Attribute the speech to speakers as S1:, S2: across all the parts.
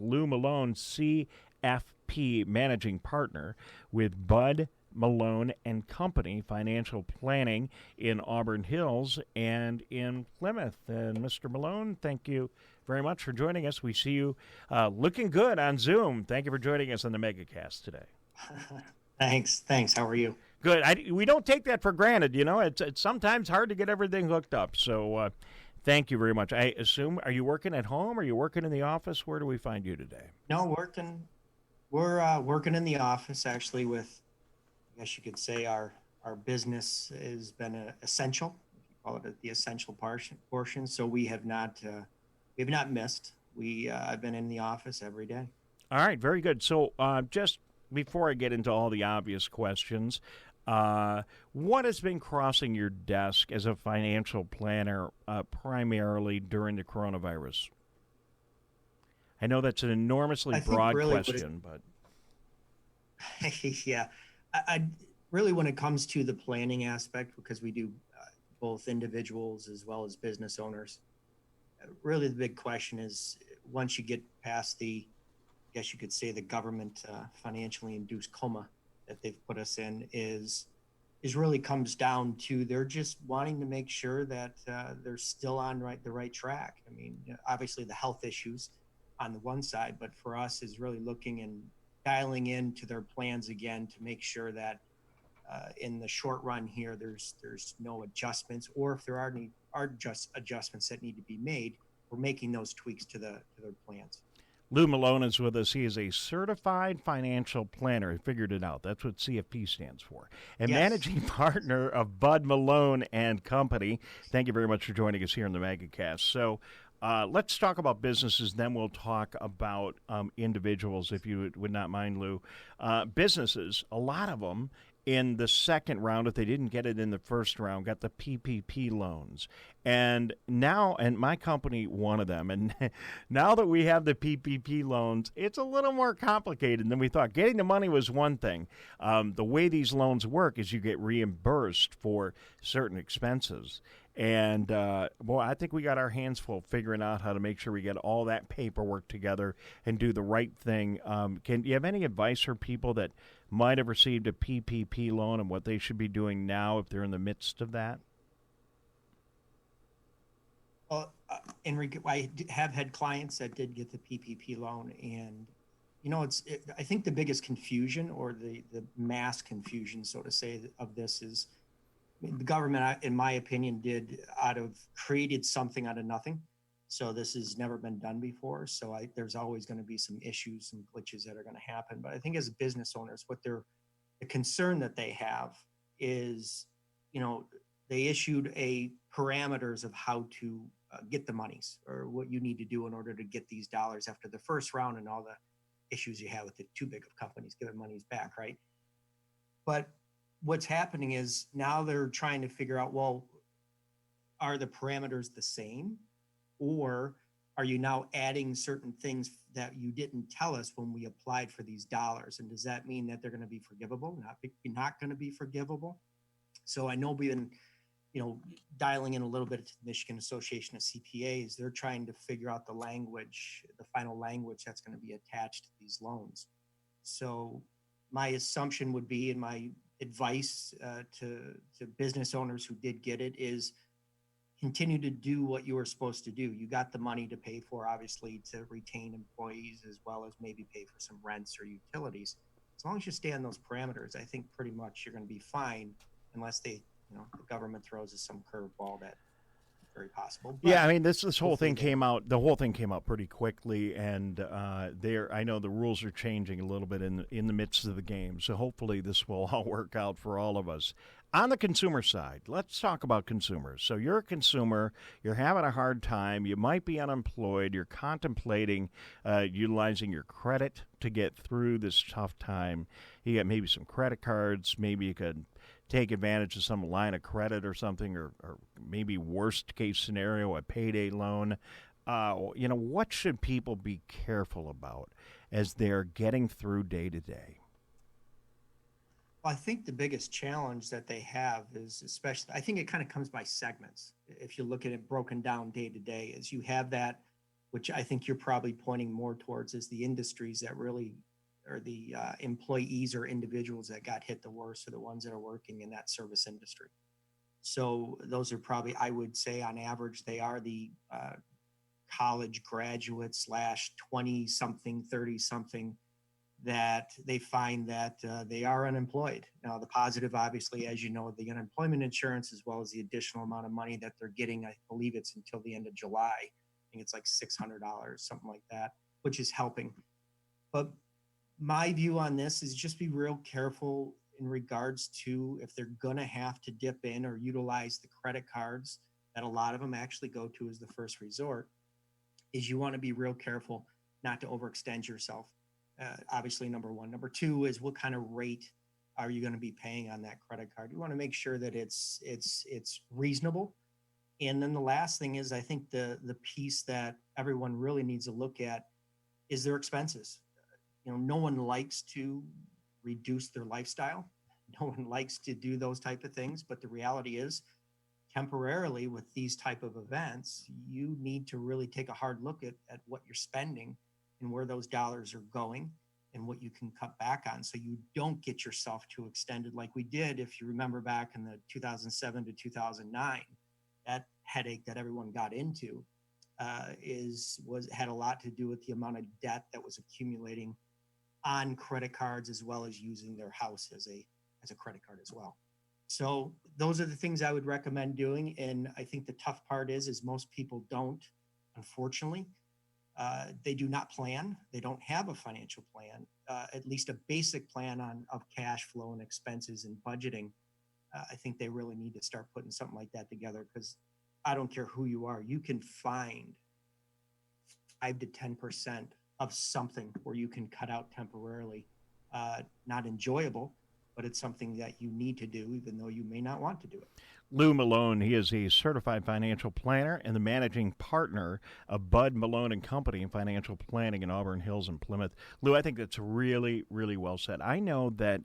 S1: Lou Melone, CFP Managing Partner with Bud Melone and Company Financial Planning in Auburn Hills and in Plymouth. And Mr. Melone, thank you very much for joining us. We see you looking good on Zoom. Thank you for joining us on the MegaCast today.
S2: Thanks. How are you?
S1: Good. We don't take that for granted. You know, it's sometimes hard to get everything hooked up. So thank you very much. I assume, are you working at home? Are you working in the office? Where do we find you today?
S2: No, working. We're working in the office actually with, I guess you could say our business has been essential. If you call it the essential portion. So we have not missed. I've been in the office every day.
S1: All right, very good. So just before I get into all the obvious questions, what has been crossing your desk as a financial planner primarily during the coronavirus? I know that's an enormously broad question, but...
S2: Yeah. I really, when it comes to the planning aspect, because we do both individuals as well as business owners, really the big question is once you get past I guess you could say the government financially induced coma that they've put us in is really comes down to they're just wanting to make sure that they're still on the right track. I mean, obviously the health issues on the one side, but for us is really looking and dialing into their plans again to make sure that in the short run here there's no adjustments, or if there are just adjustments that need to be made, we're making those tweaks to their plans.
S1: Lou Melone is with us. He is a certified financial planner. He figured it out. That's what CFP stands for. And
S2: Yes.
S1: Managing partner of Bud Melone and Company. Thank you very much for joining us here in the MegaCast. So let's talk about businesses, then we'll talk about individuals, if you would not mind, Lou. Businesses, a lot of them in the second round, if they didn't get it in the first round, got the PPP loans. And now, and my company, one of them, and now that we have the PPP loans, it's a little more complicated than we thought. Getting the money was one thing. The way these loans work is you get reimbursed for certain expenses. And, boy, I think we got our hands full figuring out how to make sure we get all that paperwork together and do the right thing. Do you have any advice for people that might have received a PPP loan and what they should be doing now if they're in the midst of that?
S2: Well, I have had clients that did get the PPP loan, and I think the biggest confusion, or the mass confusion, so to say, of this is the government, in my opinion, created something out of nothing. So this has never been done before. So there's always going to be some issues, some glitches that are going to happen. But I think as business owners, the concern that they have is, they issued parameters of how to get the monies, or what you need to do in order to get these dollars after the first round and all the issues you have with the too big of companies giving monies back, right? But what's happening is now they're trying to figure out, well, are the parameters the same? Or are you now adding certain things that you didn't tell us when we applied for these dollars? And does that mean that they're going to be forgivable? Not going to be forgivable? So I know we've been, dialing in a little bit to the Michigan Association of CPAs. They're trying to figure out the final language that's going to be attached to these loans. So my assumption would be, and my advice to business owners who did get it, is continue to do what you were supposed to do. You got the money to pay for, obviously, to retain employees, as well as maybe pay for some rents or utilities. As long as you stay on those parameters, I think pretty much you're going to be fine, unless the government throws us some curveball that very possible. But
S1: yeah, I mean, this whole thing came out. The whole thing came out pretty quickly, and I know the rules are changing a little bit in the midst of the game. So hopefully, this will all work out for all of us. On the consumer side, let's talk about consumers. So you're a consumer. You're having a hard time. You might be unemployed. You're contemplating utilizing your credit to get through this tough time. You got maybe some credit cards. Maybe you could take advantage of some line of credit or something, or maybe worst case scenario, a payday loan. What should people be careful about as they're getting through day to day?
S2: Well, I think the biggest challenge that they have is, especially, I think it kind of comes by segments. If you look at it broken down day to day, is you have that which I think you're probably pointing more towards as the industries that really are the employees or individuals that got hit the worst, are the ones that are working in that service industry. So those are probably, I would say on average, they are the college graduates / 20 something, 30 something that they find that they are unemployed. Now, the positive, obviously, as you know, the unemployment insurance, as well as the additional amount of money that they're getting, I believe it's until the end of July. I think it's like $600, something like that, which is helping. But my view on this is just be real careful in regards to if they're going to have to dip in or utilize the credit cards that a lot of them actually go to as the first resort, is you want to be real careful not to overextend yourself. Obviously, number one. Number two is what kind of rate are you going to be paying on that credit card? You want to make sure that it's reasonable. And then the last thing is, I think the piece that everyone really needs to look at is their expenses. No one likes to reduce their lifestyle. No one likes to do those type of things. But the reality is, temporarily with these type of events, you need to really take a hard look at what you're spending and where those dollars are going and what you can cut back on, so you don't get yourself too extended like we did. If you remember back in the 2007 to 2009, that headache that everyone got into had a lot to do with the amount of debt that was accumulating on credit cards, as well as using their house as a credit card as well. So those are the things I would recommend doing. And I think the tough part is most people don't, unfortunately. They do not plan. They don't have a financial plan, at least a basic plan of cash flow and expenses and budgeting. I think they really need to start putting something like that together, because I don't care who you are, you can find 5 to 10% of something where you can cut out temporarily. Not enjoyable, but it's something that you need to do, even though you may not want to do it.
S1: Lou Melone, he is a certified financial planner and the managing partner of Melone Company Financial Planning in Auburn Hills and Plymouth. Lou, I think that's really, really well said. I know that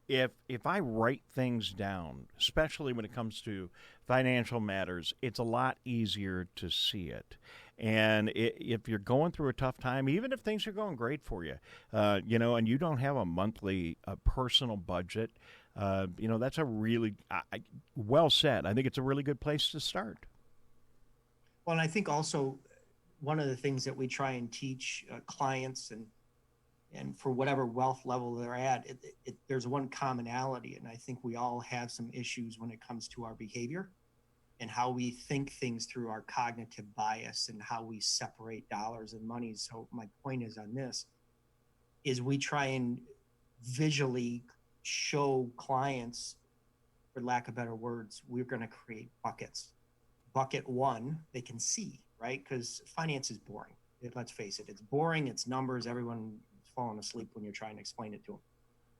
S1: if I write things down, especially when it comes to financial matters, it's a lot easier to see it. And if you're going through a tough time, even if things are going great for you, and you don't have a monthly personal budget, that's a really well said. I think it's a really good place to start.
S2: Well, and I think also one of the things that we try and teach clients and for whatever wealth level they're at, there's one commonality. And I think we all have some issues when it comes to our behavior and how we think things through our cognitive bias and how we separate dollars and money. So my point is on this is we try and visually show clients, for lack of better words, we're going to create buckets. Bucket one, they can see, right? Because finance is boring. Let's face it, it's boring. It's numbers. Everyone's falling asleep when you're trying to explain it to them.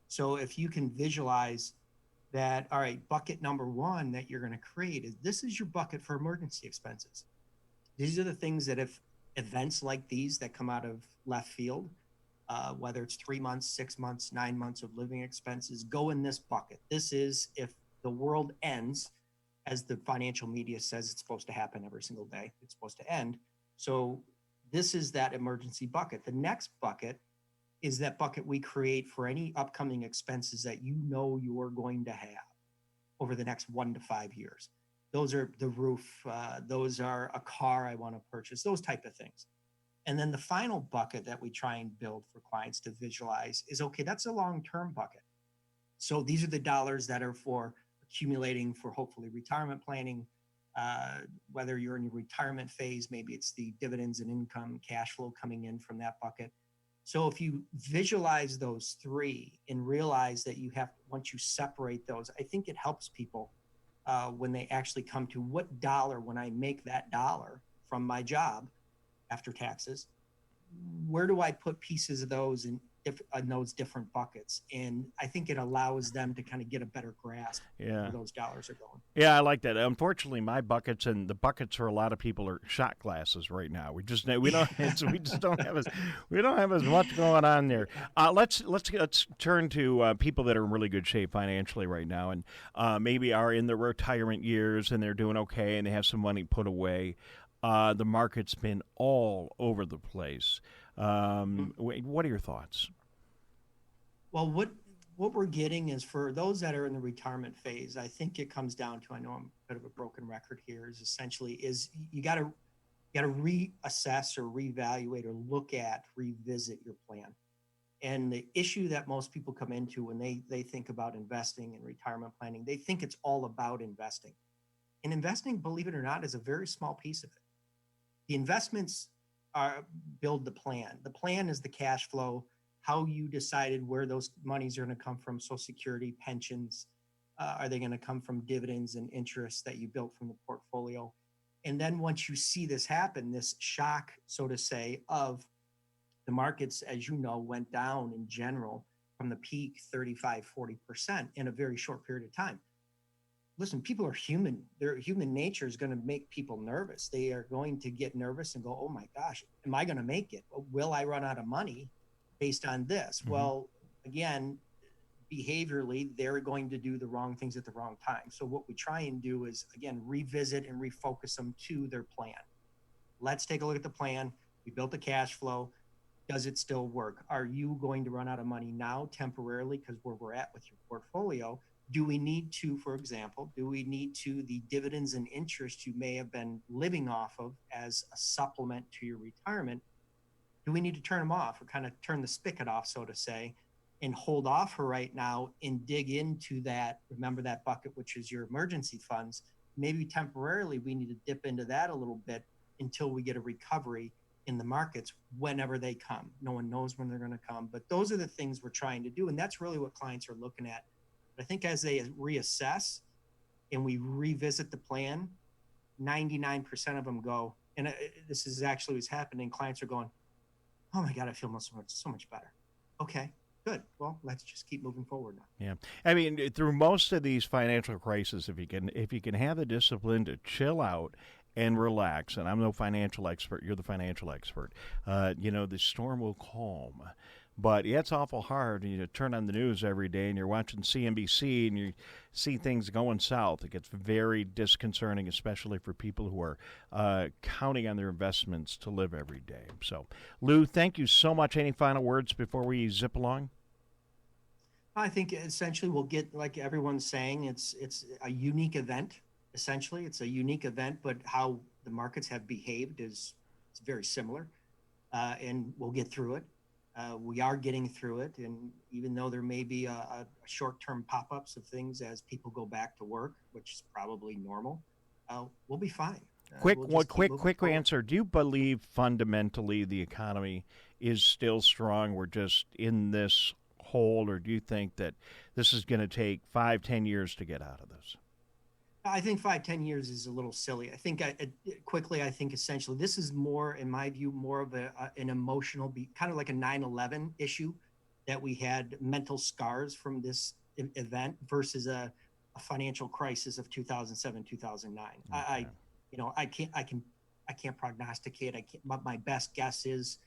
S2: So if you can visualize that, all right, bucket number one that you're going to create this is your bucket for emergency expenses. These are the things that if events like these that come out of left field, whether it's 3 months, 6 months, 9 months of living expenses, go in this bucket. This is if the world ends, as the financial media says it's supposed to happen every single day. It's supposed to end. So this is that emergency bucket. The next bucket is that bucket we create for any upcoming expenses that you're going to have over the next 1 to 5 years. Those are the roof. Those are a car I want to purchase, those type of things. And then the final bucket that we try and build for clients to visualize is, okay, that's a long-term bucket. So these are the dollars that are for accumulating for hopefully retirement planning, whether you're in your retirement phase, maybe it's the dividends and income cash flow coming in from that bucket. So if you visualize those three and realize that once you separate those, I think it helps people when they actually come to what dollar, when I make that dollar from my job after taxes, where do I put pieces of those in those different buckets? And I think it allows them to kind of get a better grasp of where those dollars are going.
S1: Yeah, I like that. Unfortunately, my buckets and the buckets for a lot of people are shot glasses right now. We just don't have as much going on there. Let's turn to people that are in really good shape financially right now, and maybe are in their retirement years and they're doing okay and they have some money put away. the market's been all over the place. What are your thoughts?
S2: Well, what we're getting is, for those that are in the retirement phase, I think it comes down to, I know I'm a bit of a broken record here, is essentially is you got to reassess or reevaluate or revisit your plan. And the issue that most people come into when they think about investing and retirement planning, they think it's all about investing. And investing, believe it or not, is a very small piece of it. The investments build the plan. The plan is the cash flow, how you decided where those monies are going to come from, Social Security, pensions. Are they going to come from dividends and interest that you built from the portfolio? And then once you see this happen, this shock, so to say, of the markets, as you know, went down in general from the peak 35-40% in a very short period of time. Listen, people are human. Their human nature is going to make people nervous. They are going to get nervous and go, oh my gosh, am I going to make it? Will I run out of money based on this? Mm-hmm. Well, again, behaviorally, they're going to do the wrong things at the wrong time. So what we try and do is, again, revisit and refocus them to their plan. Let's take a look at the plan. We built the cash flow. Does it still work? Are you going to run out of money now temporarily because where we're at with your portfolio? Do we need to, for example, the dividends and interest you may have been living off of as a supplement to your retirement? Do we need to turn them off or kind of turn the spigot off, so to say, and hold off for right now and dig into that? Remember that bucket, which is your emergency funds. Maybe temporarily we need to dip into that a little bit until we get a recovery in the markets whenever they come. No one knows when they're going to come, but those are the things we're trying to do. And that's really what clients are looking at. But I think as they reassess and we revisit the plan, 99% of them go, and this is actually what's happening. Clients are going, oh my God, I feel so much better. Okay, good. Well, let's just keep moving forward now.
S1: Yeah. I mean, through most of these financial crises, if you can have the discipline to chill out and relax, and I'm no financial expert, you're the financial expert, the storm will calm. But yeah, it's awful hard. You turn on the news every day and you're watching CNBC and you see things going south. It gets very disconcerting, especially for people who are counting on their investments to live every day. So, Lou, thank you so much. Any final words before we zip along?
S2: I think essentially we'll get, like everyone's saying, it's a unique event. Essentially, it's a unique event, but how the markets have behaved is very similar, and we'll get through it. We are getting through it, and even though there may be a short-term pop-ups of things as people go back to work, which is probably normal, we'll be fine.
S1: Quick answer. Do you believe fundamentally the economy is still strong? We're just in this hole, or do you think that this is going to take 5-10 years to get out of this?
S2: I think 5-10 years is a little silly. I think essentially this is more, in my view, more of an emotional, kind of like a 9/11 issue, that we had mental scars from this event versus a financial crisis of 2007, 2009. Okay. I can't prognosticate. But my best guess is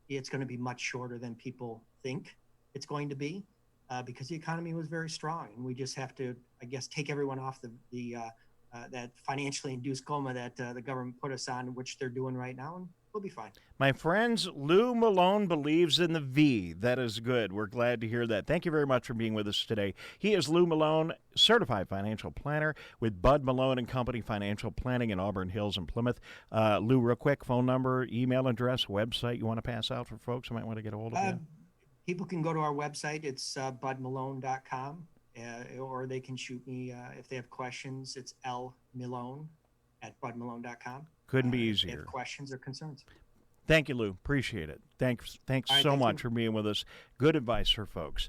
S2: it's going to be much shorter than people think it's going to be. Because the economy was very strong, and we just have to, I guess, take everyone off that financially induced coma that the government put us on, which they're doing right now, and we'll be fine.
S1: My friends, Lou Melone believes in the V. That is good. We're glad to hear that. Thank you very much for being with us today. He is Lou Melone, certified financial planner with Melone Company Financial Planning in Auburn Hills and Plymouth. Lou, real quick, phone number, email address, website you want to pass out for folks who might want to get a hold of you?
S2: People can go to our website. It's budmelone.com, or they can shoot me if they have questions. It's lmelone@budmelone.com.
S1: Couldn't be easier.
S2: If they have questions or concerns.
S1: Thank you, Lou. Appreciate it. Thanks so much for being with us. Good advice for folks.